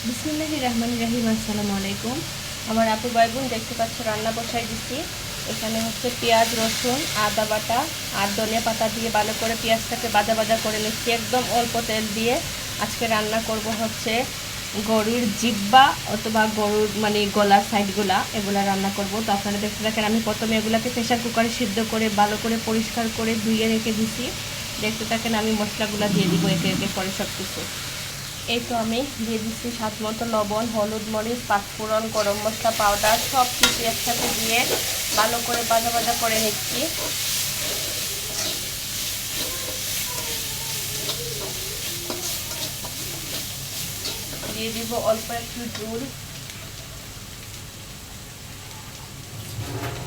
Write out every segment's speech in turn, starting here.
বিসমিল্লাহির রহমানির রহিম। আসসালামু আলাইকুম। আমার আপু ভাই বোন দেখতে পাচ্ছ রান্না বসাই দিচ্ছি। এখানে হচ্ছে পেঁয়াজ, রসুন, আদা বাটা আর ধনিয়া পাতা দিয়ে ভালো করে পেঁয়াজটাকে ভাজা ভাজা করে নিচ্ছি একদম অল্প তেল দিয়ে। আজকে রান্না করব হচ্ছে গরুর জিব্বা অথবা গরুর মানে গলার সাইডগুলা, এগুলা রান্না করব। তো আপনারা দেখতে থাকেন। আমি প্রথমে এগুলাকে প্রেশার কুকারে সিদ্ধ করে ভালো করে পরিষ্কার করে ধুয়ে রেখে দিছি। দেখতে থাকেন আমি মশলাগুলো দিয়ে দিব একে একে করে সব কিছু। এই তো আমি দিয়ে দিচ্ছি স্বাদ মতো লবণ, হলুদ, মরিচ, পাঁচফোড়ন, গরম মশলা পাউডার সব কিছু একসাথে দিয়ে ভালো করে ভাজা ভাজা করে নিচ্ছি। দিয়ে দিব অল্প একটু ঝোল,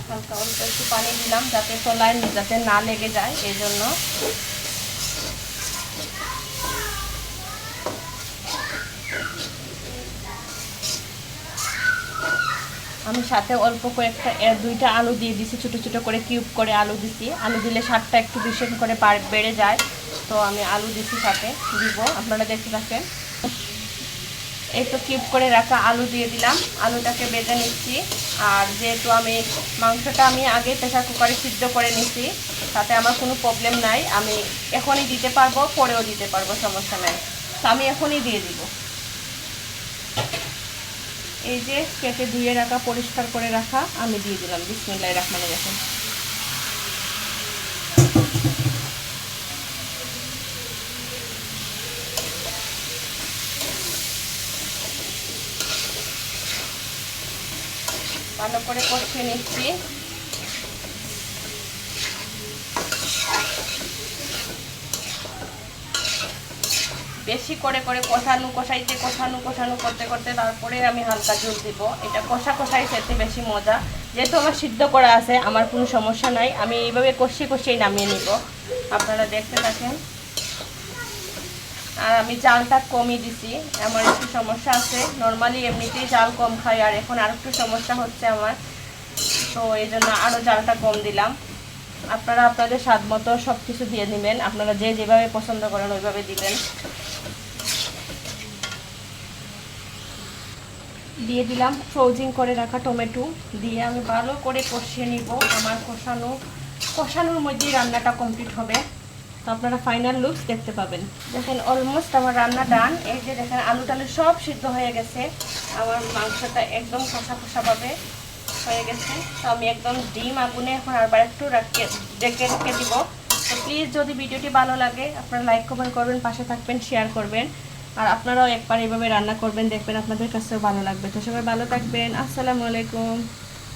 হালকা অল্প একটু পানি দিলাম যাতে তলায় যাতে না লেগে যায়, এই জন্য। আমি সাথে অল্প কয়েকটা দুইটা আলু দিয়ে দিছি, ছোটো ছোটো করে কিউব করে আলু দিছি। আলু দিলে স্বাদটা একটু বেশি করে বেড়ে যায়, তো আমি আলু দিছি সাথে দিব। আপনারা দেখতে থাকেন। এই তো কিউব করে রাখা আলু দিয়ে দিলাম, আলুটাকে বেজে নিচ্ছি। আর যেহেতু আমি মাংসটা আমি আগে প্রেসার কুকারে সিদ্ধ করে নিচ্ছি, তাতে আমার কোনো প্রবলেম নাই। আমি এখনই দিতে পারবো, পরেও দিতে পারবো, সমস্যা নাই। তো আমি এখনই দিয়ে দিব। এই যে কেটে ধুয়ে রাখা পরিষ্কার করে রাখা আমি দিয়ে দিলাম। বিসমিল্লাহির রহমানির রহিম। ভালো করে কষিয়ে নিচ্ছি। বেশি করে করে কষানো করতে করতে তারপরে আমি হালকা জল দিব। এটা কষাই খেতে বেশি মজা। যেহেতু আমার সিদ্ধ করা আছে আমার কোনো সমস্যা নাই, আমি এইভাবে কষিয়েই নামিয়ে নিব। আপনারা দেখতে থাকেন। আর আমি জালটা কমই দিছি, আমার একটু সমস্যা আছে। নর্মালি এমনিতেই জাল কম খাই, আর এখন আর একটু সমস্যা হচ্ছে আমার, তো এই জন্য আরও জালটা কম দিলাম। আপনারা আপনাদের স্বাদ মতো সব কিছু দিয়ে নেবেন, আপনারা যে যেভাবে পছন্দ করেন ওইভাবে দিবেন। দিয়ে দিলাম ফ্রোজিং করে রাখা টমেটো দিয়ে আমি ভালো করে কষিয়ে নিব। আমার কষানোর মধ্যেই রান্নাটা কমপ্লিট হবে। তো আপনারা ফাইনাল লুকস দেখতে পাবেন। দেখেন অলমোস্ট আমার রান্না ডান। এই যে দেখেন আলু টালু সব সিদ্ধ হয়ে গেছে, আমার মাংসটা একদম কষাভাবে হয়ে গেছে। তো আমি একদম ডিম আগুনে এখন আবার একটু রেখে দিব। তো প্লিজ যদি ভিডিওটি ভালো লাগে আপনারা লাইক কমেন্ট করবেন, পাশে থাকবেন, শেয়ার করবেন। আর আপনারাও একবার এইভাবে রান্না করবেন, দেখবেন আপনাদের কাছেও ভালো লাগবে। তো সবাই ভালো থাকবেন। আসসালামু আলাইকুম।